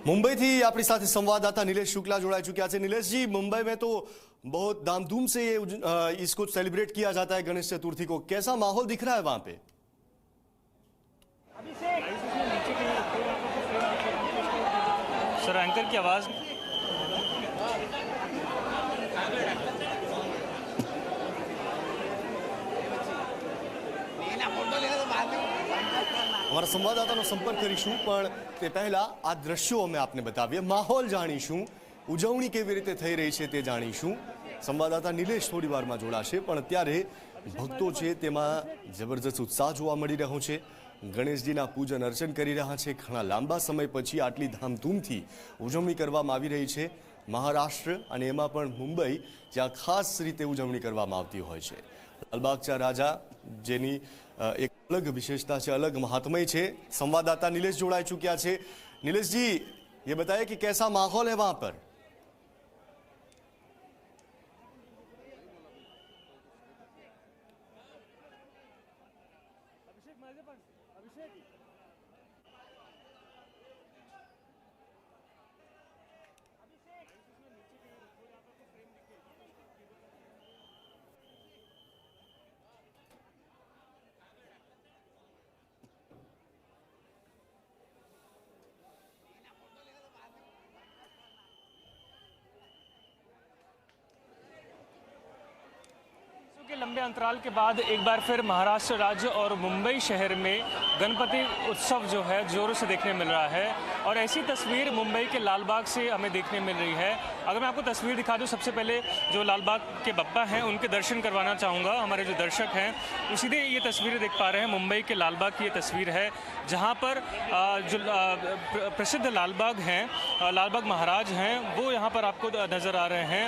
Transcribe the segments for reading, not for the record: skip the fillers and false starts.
मुंबई थी अपनी साथ संवाददाता नीलेश शुक्ला जोड़ाई चुके हैं। नीलेश जी, मुंबई में तो बहुत धामधूम से ये इसको सेलिब्रेट किया जाता है गणेश चतुर्थी को, कैसा माहौल दिख रहा है वहां पे? सर, एंकर की आवाज અમારા સંવાદદાતાનો સંપર્ક કરીશું, પણ તે પહેલા આ દ્રશ્યો અમે આપને બતાવીએ, માહોલ જાણીશું, ઉજવણી કેવી રીતે થઈ રહી છે તે જાણીશું। સંવાદદાતા નિલેશ થોડી વારમાં જોડાશે, પણ અત્યારે ભક્તો છે તેમાં જબરજસ્ત ઉત્સાહ જોવા મળી રહ્યો છે। ગણેશજીના પૂજન અર્ચન કરી રહ્યા છે। ઘણા લાંબા સમય પછી આટલી ધામધૂમથી ઉજવણી કરવામાં આવી રહી છે। મહારાષ્ટ્ર અને એમાં પણ મુંબઈ જ્યાં ખાસ રીતે ઉજવણી કરવામાં આવતી હોય છે। લાલબાગચા રાજા જેની एक अलग विशेषता है, अलग महात्म्य है। संवाददाता नीलेश जोड़ाई चुक्या है। नीलेश जी, ये बताइए कि कैसा माहौल है वहां पर? लंबे अंतराल के बाद एक बार फिर महाराष्ट्र राज्य और मुंबई शहर में गणपति उत्सव जो है जोरों से देखने मिल रहा है। और ऐसी तस्वीर मुंबई के लालबाग से हमें देखने मिल रही है। अगर मैं आपको तस्वीर दिखा दूं, सबसे पहले जो लालबाग के बप्पा हैं उनके दर्शन करवाना चाहूँगा। हमारे जो दर्शक हैं वो सीधे ये तस्वीरें देख पा रहे हैं। मुंबई के लालबाग की ये तस्वीर है जहाँ पर जो प्रसिद्ध लालबाग हैं, लालबाग महाराज हैं, वो यहाँ पर आपको नज़र आ रहे हैं।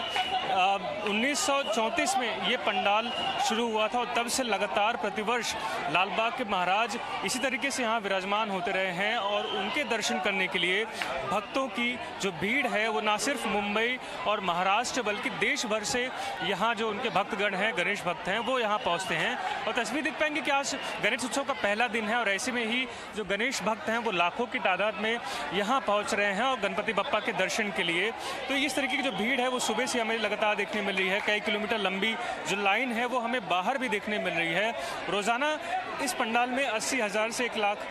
1934 में ये पंडाल शुरू हुआ था और तब से लगातार प्रतिवर्ष लालबाग के महाराज इसी तरीके से यहाँ विराजमान होते रहे हैं। और उनके दर्शन करने के लिए भक्तों की जो भीड़ है वो ना सिर्फ मुंबई और महाराष्ट्र बल्कि देश भर से यहाँ जो उनके भक्तगण हैं, गणेश भक्त हैं, वो यहाँ पहुँचते हैं। और तस्वीर देख पाएंगे कि आज गणेश उत्सव का पहला दिन है और ऐसे में ही जो गणेश भक्त हैं वो लाखों की तादाद में यहाँ पहुँच रहे हैं और गणपति बप्पा के दर्शन के लिए। तो इस तरीके की जो भीड़ है वो सुबह से हमें लगातार देखने मिल रही है। कई किलोमीटर लंबी जो लाइन है वो हमें बाहर भी देखने मिल रही है। रोजाना इस पंडाल में 80,000 से 1 लाख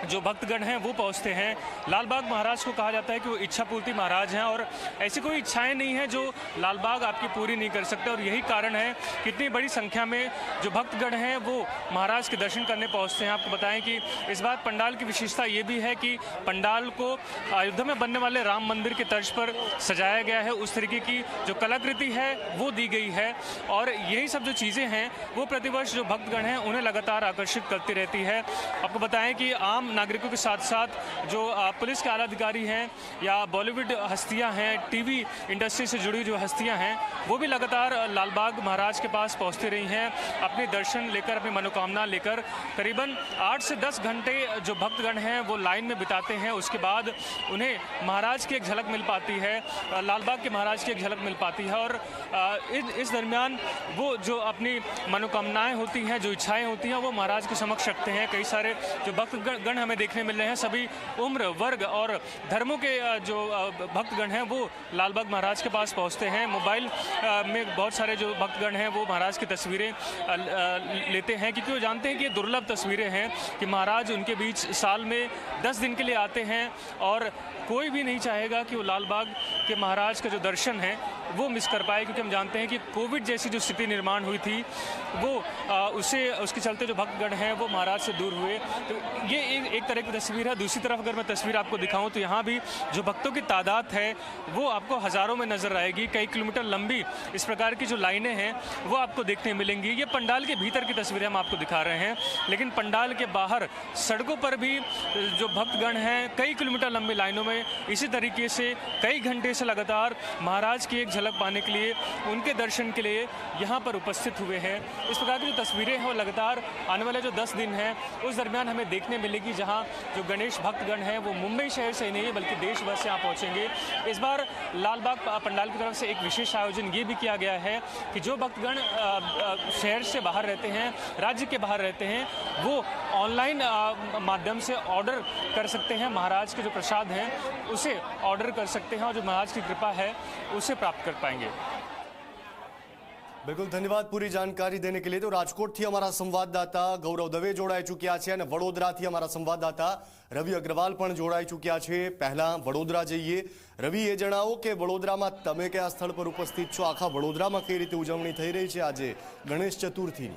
जो भक्तगण हैं वो पहुंचते हैं। लालबाग महाराज को कहा जाता है कि वो इच्छा पूर्ति महाराज हैं और ऐसी कोई इच्छाएं नहीं है जो लालबाग आपकी पूरी नहीं कर सकते। और यही कारण है कि इतनी बड़ी संख्या में जो भक्तगण हैं वो महाराज के दर्शन करने पहुंचते हैं। आपको बताएं कि इस बार पंडाल की विशेषता ये भी है कि पंडाल को अयोध्या में बनने वाले राम मंदिर के तर्ज पर सजाया गया है। उस तरीके की जो कलाकृति है वो दी गई है और यही सब जो चीज़ें हैं वो प्रतिवर्ष जो भक्तगण हैं उन्हें लगातार आकर्षित करती रहती है। आपको बताएं कि आम नागरिकों के साथ साथ जो पुलिस के आला अधिकारी हैं या बॉलीवुड हस्तियां हैं, टीवी इंडस्ट्री से जुड़ी जो हस्तियां हैं, वो भी लगातार लालबाग महाराज के पास पहुंचती रही हैं अपने दर्शन लेकर, अपनी मनोकामना लेकर। करीबन 8 से 10 घंटे जो भक्तगण हैं वो लाइन में बिताते हैं। उसके बाद उन्हें महाराज की एक झलक मिल पाती है, लालबाग के महाराज की एक झलक मिल पाती है। और इस दरमियान वो जो अपनी मनोकामनाएं होती हैं, जो इच्छाएँ होती हैं, वो महाराज के समक्ष रखते हैं। कई सारे जो भक्तगण हमें देखने मिल रहे हैं, सभी उम्र वर्ग और धर्मों के जो भक्तगण हैं वो लालबाग महाराज के पास पहुंचते हैं। मोबाइल में बहुत सारे जो भक्तगण हैं वो महाराज की तस्वीरें लेते हैं क्योंकि वो जानते हैं कि ये दुर्लभ तस्वीरें हैं कि महाराज उनके बीच साल में 10 दिन के लिए आते हैं और कोई भी नहीं चाहेगा कि वो लालबाग के महाराज का जो दर्शन है वो मिस कर पाए। क्योंकि हम जानते हैं कि कोविड जैसी जो स्थिति निर्माण हुई थी वो उसके चलते जो भक्तगण हैं वो महाराज से दूर हुए। तो ये एक तरह की तस्वीर है। दूसरी तरफ अगर मैं तस्वीर आपको दिखाऊं तो यहाँ भी जो भक्तों की तादाद है वो आपको हज़ारों में नज़र आएगी। कई किलोमीटर लंबी इस प्रकार की जो लाइनें हैं वो आपको देखने मिलेंगी। ये पंडाल के भीतर की तस्वीरें हम आपको दिखा रहे हैं, लेकिन पंडाल के बाहर सड़कों पर भी जो भक्तगण हैं कई किलोमीटर लंबी लाइनों में इसी तरीके से कई घंटे से लगातार महाराज की एक झलक पाने के लिए, उनके दर्शन के लिए यहाँ पर उपस्थित हुए हैं। इस प्रकार की जो तस्वीरें हैं वो लगातार आने वाले जो 10 दिन हैं उस दरमियान हमें देखने मिलेगी, जहाँ जो गणेश भक्तगण हैं वो मुंबई शहर से ही नहीं बल्कि देश भर से यहाँ पहुँचेंगे। इस बार लालबाग पंडाल की तरफ से एक विशेष आयोजन ये भी किया गया है कि जो भक्तगण शहर से बाहर रहते हैं, राज्य के बाहर रहते हैं, वो ऑनलाइन माध्यम से ऑर्डर कर सकते हैं। महाराज के जो प्रसाद हैं उसे ऑर्डर कर सकते हैं और जो महाराज की कृपा है उसे प्राप्त कर पाएंगे। बिल्कुल, धन्यवाद पूरी जानकारी देने के लिए। तो राजकोट थी हमारा संवाददाता गौरव दवे जोड़ाई चुक्या है, वडोदरा थी हमारा संवाददाता रवि अग्रवाल पण जोड़ाई चुक्या है। पहला वडोदरा जाइए। रवि, ये जणावो के वडोदरा में तमे क्या स्थल पर उपस्थित छो, आखा वडोदरा में कई रीते उजवणी थई रही है आज गणेश चतुर्थी?